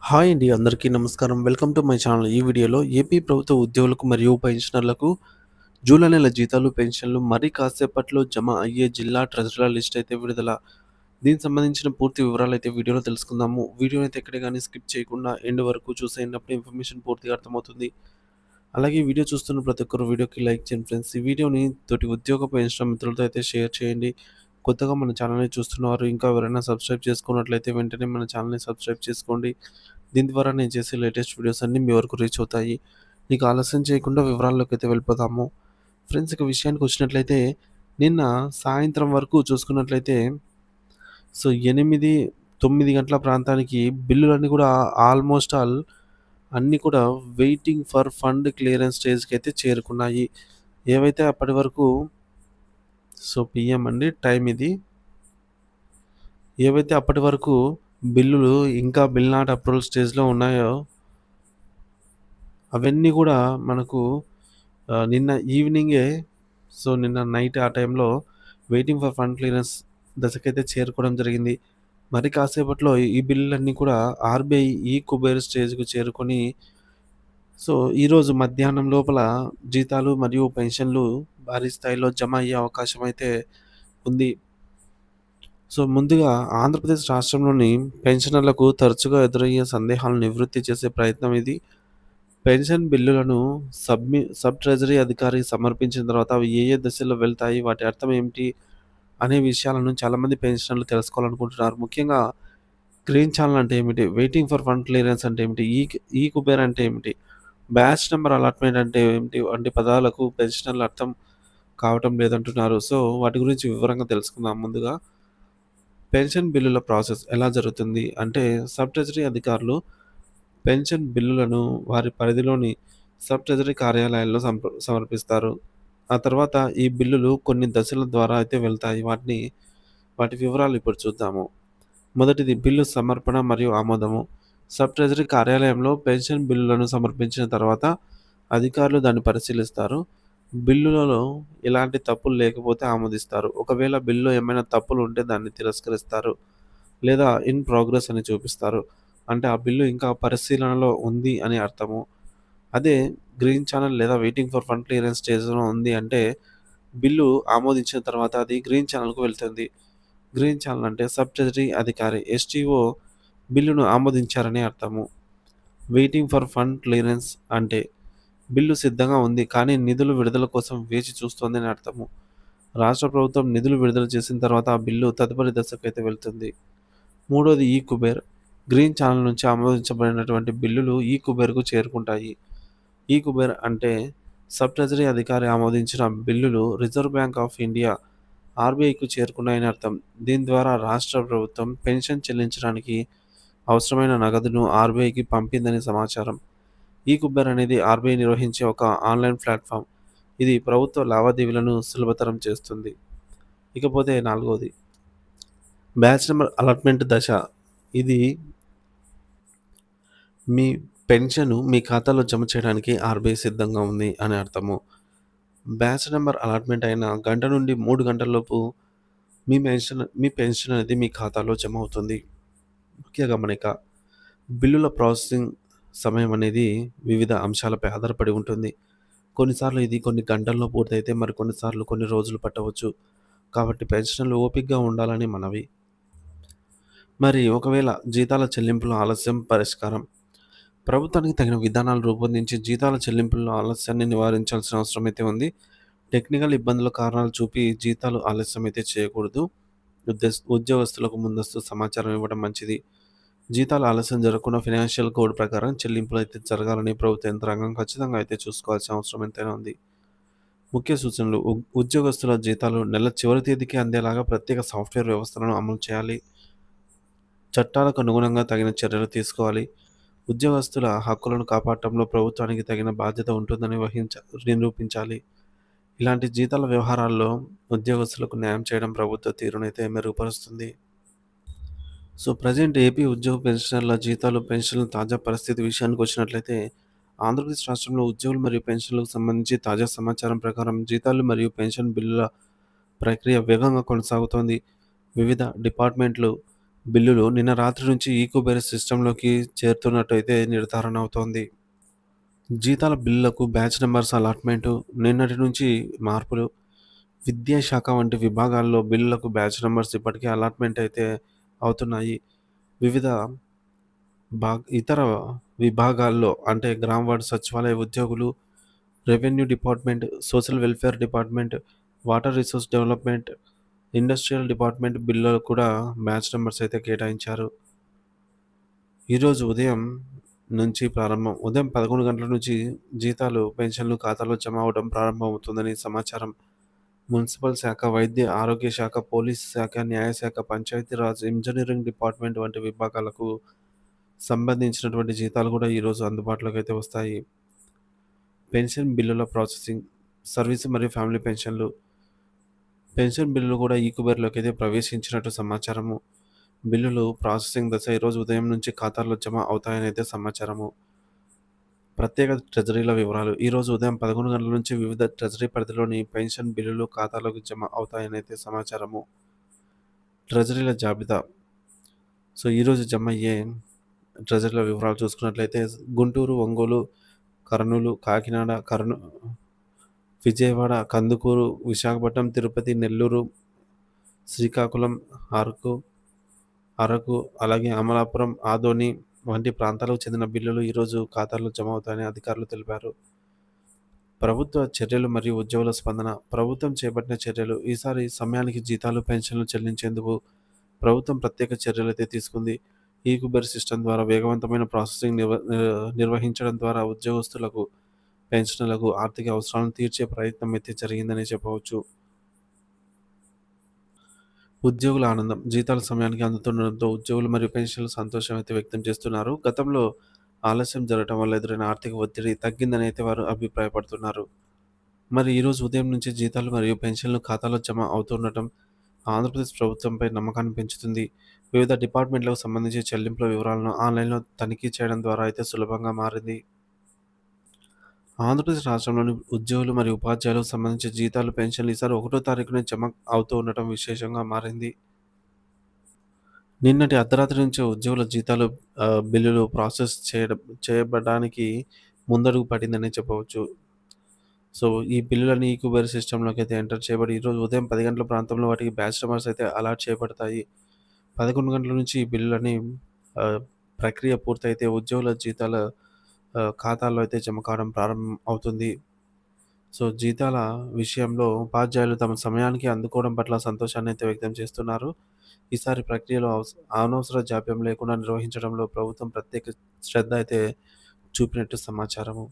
Hi అండి. అందరికీ నమస్కారం. Welcome to my channel. ఈ వీడియోలో ఏపీ ప్రభుత్వ ఉద్యోగులకు మరియు పెన్షనర్లకు జూలై నెల జీతాలు, పెన్షన్లు మరి కాసేపట్లో జమ అయ్యే జిల్లా ట్రెజరర్ల లిస్ట్ అయితే విడుదల. దీనికి సంబంధించిన పూర్తి వివరాలైతే వీడియోలో తెలుసుకుందాము. వీడియోనైతే ఎక్కడ గాని స్కిప్ చేయకుండా ఎండ్ వరకు చూసేయండి. ఇన్ఫర్మేషన్ పూర్తిగా అర్థమవుతుంది. అలాగే ఈ వీడియో చూస్తున్న ప్రతి ఒక్కరు వీడియోకి లైక్ చేయండి ఫ్రెండ్స్. ఈ వీడియోని తోటి ఉద్యోగ పెన్షన్ మిత్రులతో అయితే షేర్ చేయండి. కొత్తగా మన ఛానల్‌ని చూస్తున్నవారు ఇంకా ఎవరైనా సబ్స్క్రైబ్ చేసుకున్నట్లయితే వెంటనే మన ఛానల్‌ని సబ్స్క్రైబ్ చేసుకోండి. దీని ద్వారా నేను చేసే లేటెస్ట్ వీడియోస్ అన్నీ మీ వరకు రీచ్ అవుతాయి. ఇక ఆలస్యం చేయకుండా వివరాల్లోకైతే వెళ్ళిపోదాము. ఫ్రెండ్స్ ఇక విషయానికొచ్చినట్లయితే నిన్న సాయంత్రం వరకు చూసుకున్నట్లయితే 8, 9 గంటల ప్రాంతానికి బిల్లులన్నీ కూడా ఆల్మోస్ట్ ఆల్ అన్నీ కూడా వెయిటింగ్ ఫర్ ఫండ్ క్లియరెన్స్ స్టేజ్‌కైతే చేరుకున్నాయి. ఏవైతే అప్పటి వరకు పీఎం అండి టైం ఇది. ఏవైతే అప్పటి వరకు బిల్లులు ఇంకా బిల్ నాట్ అప్రూవల్ స్టేజ్‌లో ఉన్నాయో అవన్నీ గూడా మనకు నిన్న ఈవినింగే నిన్న నైట్ ఆ టైంలో వెయిటింగ్ ఫర్ ఫండ్ క్లియరెన్స్ దశకైతే చేరుకోవడం జరిగింది. మరి కాసేపట్లో ఈ బిల్లులన్నీ కూడా ఆర్‌బీఐ ఈ కుబేర్ స్టేజ్‌కి చేరుకొని ఈరోజు మధ్యాహ్నం లోపల జీతాలు మరియు పెన్షన్‌లు భారీ స్థాయిలో జమ అయ్యే అవకాశం అయితే ఉంది. ముందుగా ఆంధ్రప్రదేశ్ రాష్ట్రంలోని పెన్షనర్లకు తరచుగా ఎదురయ్యే సందేహాలను నివృత్తి చేసే ప్రయత్నం ఇది. పెన్షన్ బిల్లులను సబ్ ట్రెజరీ అధికారికి సమర్పించిన తర్వాత అవి ఏ ఏ దశల్లో వెళ్తాయి? వాటి అర్థం ఏమిటి? అనే విషయాలను చాలామంది పెన్షనర్లు తెలుసుకోవాలనుకుంటున్నారు. ముఖ్యంగా గ్రీన్ ఛానెల్ అంటే ఏమిటి? వెయిటింగ్ ఫర్ ఫండ్ క్లియరెన్స్ అంటే ఏమిటి? ఈ కుబేర్ అంటే ఏమిటి? బ్యాచ్ నంబర్ అలాట్‌మెంట్ అంటే ఏమిటి? వంటి పదాలకు పెన్షనర్లు అర్థం కావటం లేదంటున్నారు. వాటి గురించి వివరంగా తెలుసుకుందాం ముందుగా. పెన్షన్ బిల్లుల ప్రాసెస్ ఎలా జరుగుతుంది? అంటే సబ్ ట్రెజరీ అధికారులు పెన్షన్ బిల్లులను వారి పరిధిలోని సబ్ ట్రెజరీ కార్యాలయాల్లో సమర్పిస్తారు. ఆ తర్వాత ఈ బిల్లులు కొన్ని దశల ద్వారా అయితే వెళ్తాయి. వాటి వివరాలు ఇప్పుడు చూద్దాము. మొదటిది బిల్లు సమర్పణ మరియు ఆమోదము. సబ్ ట్రెజరీ కార్యాలయంలో పెన్షన్ బిల్లులను సమర్పించిన తర్వాత అధికారులు దాన్ని పరిశీలిస్తారు. బిల్లులలో ఎలాంటి తప్పులు లేకపోతే ఆమోదిస్తారు. ఒకవేళ బిల్లులో ఏమైనా తప్పులు ఉంటే దాన్ని తిరస్కరిస్తారు. లేదా ఇన్ ప్రోగ్రెస్ అని చూపిస్తారు. అంటే ఆ బిల్లు ఇంకా పరిశీలనలో ఉంది అని అర్థము. అదే గ్రీన్ ఛానెల్ లేదా వెయిటింగ్ ఫర్ ఫండ్ క్లియరెన్స్ స్టేజ్‌లో ఉంది అంటే బిల్లు ఆమోదించిన తర్వాత అది గ్రీన్ ఛానెల్‌కు వెళ్తుంది. గ్రీన్ ఛానెల్ అంటే సబ్ ట్రెజరీ అధికారి ఎస్‌టిఓ బిల్లును ఆమోదించారని అర్థము. వెయిటింగ్ ఫర్ ఫండ్ క్లియరెన్స్ అంటే బిల్లు సిద్ధంగా ఉంది కానీ నిధులు విడుదల కోసం వేచి చూస్తోందని అర్థము. రాష్ట్ర ప్రభుత్వం నిధులు విడుదల చేసిన తర్వాత ఆ బిల్లు తదుపరి దశకైతే వెళ్తుంది. మూడోది ఈ కుబేర్. గ్రీన్ ఛానెల్ నుంచి ఆమోదించబడినటువంటి బిల్లులు ఈ కుబేర్‌కు చేరుకుంటాయి. ఈ కుబేర్ అంటే సబ్ ట్రెజరీ అధికారి ఆమోదించిన బిల్లులు రిజర్వ్ బ్యాంక్ ఆఫ్ ఇండియా ఆర్‌బీఐకు చేరుకున్నాయని అర్థం. దీని ద్వారా రాష్ట్ర ప్రభుత్వం పెన్షన్ చెల్లించడానికి అవసరమైన నగదును ఆర్‌బీఐకి పంపిందని సమాచారం. ఈ కుబేర్ అనేది ఆర్‌బీఐ నిర్వహించే ఒక ఆన్‌లైన్ ప్లాట్‌ఫామ్. ఇది ప్రభుత్వ లావాదేవీలను సులభతరం చేస్తుంది. ఇకపోతే నాలుగోది బ్యాచ్ నంబర్ అలాట్‌మెంట్ దశ. ఇది మీ పెన్షను మీ ఖాతాలో జమ చేయడానికి ఆర్‌బీఐ సిద్ధంగా ఉంది అని అర్థము. బ్యాచ్ నంబర్ అలాట్‌మెంట్ అయిన గంట నుండి 3 గంటలలోపు మీ పెన్షన్ అనేది మీ ఖాతాలో జమ అవుతుంది. ముఖ్య గమనిక బిల్లుల ప్రాసెసింగ్ సమయం అనేది వివిధ అంశాలపై ఆధారపడి ఉంటుంది. కొన్నిసార్లు ఇది కొన్ని గంటల్లో పూర్తయితే మరికొన్నిసార్లు కొన్ని రోజులు పట్టవచ్చు. కాబట్టి పెన్షనర్లు ఓపికగా ఉండాలని మనవి. మరి ఒకవేళ జీతాల చెల్లింపులో ఆలస్యం పరిష్కారం. ప్రభుత్వానికి తగిన విధానాలు రూపొందించి జీతాల చెల్లింపుల్లో ఆలస్యాన్ని నివారించాల్సిన అవసరం అయితే ఉంది. టెక్నికల్ ఇబ్బందుల కారణాలు చూపి జీతాలు ఆలస్యం అయితే చేయకూడదు. ఉద్యోగస్తులకు ముందస్తు సమాచారం ఇవ్వడం మంచిది. జీతాలు ఆలస్యం జరగకుండా ఫైనాన్షియల్ కోడ్ ప్రకారం చెల్లింపులు అయితే జరగాలని ప్రభుత్వ యంత్రాంగం ఖచ్చితంగా అయితే చూసుకోవాల్సిన అవసరం ఎంతైనా ఉంది. ముఖ్య సూచనలు ఉద్యోగస్తుల జీతాలు నెల చివరి తేదీకి అందేలాగా ప్రత్యేక సాఫ్ట్‌వేర్ వ్యవస్థలను అమలు చేయాలి. చట్టాలకు అనుగుణంగా తగిన చర్యలు తీసుకోవాలి. ఉద్యోగస్తుల హక్కులను కాపాడటంలో ప్రభుత్వానికి తగిన బాధ్యత ఉంటుందని నిరూపించాలి. ఇలాంటి జీతాల వ్యవహారాల్లో ఉద్యోగస్తులకు న్యాయం చేయడం ప్రభుత్వ తీరునైతే మెరుగుపరుస్తుంది. ప్రజెంట్ ఏపీ ఉద్యోగ పెన్షనర్ల జీతాలు, పెన్షన్ల తాజా పరిస్థితి విషయానికొచ్చినట్లయితే ఆంధ్రప్రదేశ్ రాష్ట్రంలో ఉద్యోగులు మరియు పెన్షన్లకు సంబంధించి తాజా సమాచారం ప్రకారం జీతాలు మరియు పెన్షన్ బిల్లుల ప్రక్రియ వేగంగా కొనసాగుతోంది. వివిధ డిపార్ట్మెంట్లు బిల్లులు నిన్న రాత్రి నుంచి ఈకోబేరీ సిస్టమ్‌లోకి చేరుతున్నట్టు అయితే నిర్ధారణ అవుతోంది. జీతాల బిల్లులకు బ్యాచ్ నంబర్స్ అలాట్‌మెంటు నిన్నటి నుంచి మార్పులు. విద్యాశాఖ వంటి విభాగాల్లో బిల్లులకు బ్యాచ్ నంబర్స్ ఇప్పటికే అలాట్‌మెంట్ అయితే అవుతున్నాయి. వివిధ ఇతర విభాగాల్లో అంటే గ్రామ వార్డు సచివాలయ ఉద్యోగులు, revenue department, social welfare department, water resource development, industrial department బిల్లులకు కూడా బ్యాచ్ నంబర్స్ అయితే కేటాయించారు. ఈరోజు ఉదయం నుంచి ప్రారంభం. ఉదయం 11 గంటల నుంచి జీతాలు, పెన్షన్లు ఖాతాలో జమ అవ్వడం ప్రారంభమవుతుందని సమాచారం. మున్సిపల్ శాఖ, వైద్య ఆరోగ్య శాఖ, పోలీసు శాఖ, న్యాయశాఖ, పంచాయతీరాజ్, ఇంజనీరింగ్ డిపార్ట్‌మెంట్ వంటి విభాగాలకు సంబంధించినటువంటి జీతాలు కూడా ఈరోజు అందుబాటులోకి అయితే వస్తాయి. పెన్షన్ బిల్లుల ప్రాసెసింగ్, సర్వీసు మరియు ఫ్యామిలీ పెన్షన్లు. పెన్షన్ బిల్లులు కూడా ఈకుబేరులోకి అయితే ప్రవేశించినట్టు సమాచారము. బిల్లులు ప్రాసెసింగ్ దశ ఈరోజు ఉదయం నుంచి ఖాతాల్లో జమ అవుతాయని అయితే సమాచారము. ప్రత్యేక ట్రెజరీల వివరాలు. ఈరోజు ఉదయం 11 గంటల నుంచి వివిధ ట్రెజరీ పరిధిలోని పెన్షన్ బిల్లులు ఖాతాలోకి జమ అవుతాయని అయితే సమాచారము. ట్రెజరీల జాబితా. సో, ఈరోజు జమ అయ్యే ట్రెజరీల వివరాలు చూసుకున్నట్లయితే గుంటూరు, ఒంగోలు, కర్నూలు, కాకినాడ, విజయవాడ, కందుకూరు, విశాఖపట్నం, తిరుపతి, నెల్లూరు, శ్రీకాకుళం, అరకు, అలాగే అమలాపురం, ఆదోని వంటి ప్రాంతాలకు చెందిన బిల్లులు ఈరోజు ఖాతాల్లో జమ అవుతాయని అధికారులు తెలిపారు. ప్రభుత్వ చర్యలు మరియు ఉద్యోగుల స్పందన. ప్రభుత్వం చేపట్టిన చర్యలు. ఈసారి సమయానికి జీతాలు, పెన్షన్లు చెల్లించేందుకు ప్రభుత్వం ప్రత్యేక చర్యలైతే తీసుకుంది. ఈకుబేర్ సిస్టమ్ ద్వారా వేగవంతమైన ప్రాసెసింగ్ నిర్వహించడం ద్వారా ఉద్యోగస్తులకు, పెన్షనర్లకు ఆర్థిక అవసరాలను తీర్చే ప్రయత్నం అయితే జరిగిందని చెప్పవచ్చు. ఉద్యోగుల ఆనందం. జీతాలు సమయానికి అందుతుండడంతో ఉద్యోగులు మరియు పెన్షనర్లు సంతోషం అయితే వ్యక్తం చేస్తున్నారు. గతంలో ఆలస్యం జరగటం వల్ల ఎదురైన ఆర్థిక ఒత్తిడి తగ్గిందని అయితే వారు అభిప్రాయపడుతున్నారు. మరి ఈరోజు ఉదయం నుంచి జీతాలు మరియు పెన్షన్లు ఖాతాలో జమ అవుతుండటం ఆంధ్రప్రదేశ్ ప్రభుత్వంపై నమ్మకాన్ని పెంచుతుంది. వివిధ డిపార్ట్మెంట్లకు సంబంధించి చెల్లింపుల వివరాలను ఆన్‌లైన్‌లో తనిఖీ చేయడం ద్వారా అయితే సులభంగా మారింది. ఆంధ్రప్రదేశ్ రాష్ట్రంలోని ఉద్యోగులు మరియు ఉపాధ్యాయులకు సంబంధించి జీతాలు, పెన్షన్లు ఈసారి 1 తారీఖునే జమ అవుతూ ఉండటం విశేషంగా మారింది. నిన్నటి అర్ధరాత్రి నుంచే ఉద్యోగుల జీతాలు బిల్లులు ప్రాసెస్ చేయబడడానికి ముందడుగు పడిందనే చెప్పవచ్చు. సో, ఈ బిల్లులన్నీ ఈక్యూబర్ సిస్టమ్‌లోకైతే ఎంటర్ చేయబడి ఈరోజు ఉదయం 10 గంటల ప్రాంతంలో వాటికి బ్యాచ్ నంబర్స్ అయితే అలాట్ చేయబడతాయి. 11 గంటల నుంచి ఈ బిల్లులన్నీ ఆహ్, ప్రక్రియ పూర్తయితే ఉద్యోగుల జీతాల ఖాతాల్లో అయితే జమ కావడం ప్రారంభం అవుతుంది. సో, జీతాల విషయంలో ఉపాధ్యాయులు తమ సమయానికి అందుకోవడం పట్ల సంతోషాన్నయితే వ్యక్తం చేస్తున్నారు. ఈసారి ప్రక్రియలో అనవసర జాప్యం లేకుండా నిర్వహించడంలో ప్రభుత్వం ప్రత్యేక శ్రద్ధ అయితే చూపినట్టు సమాచారము.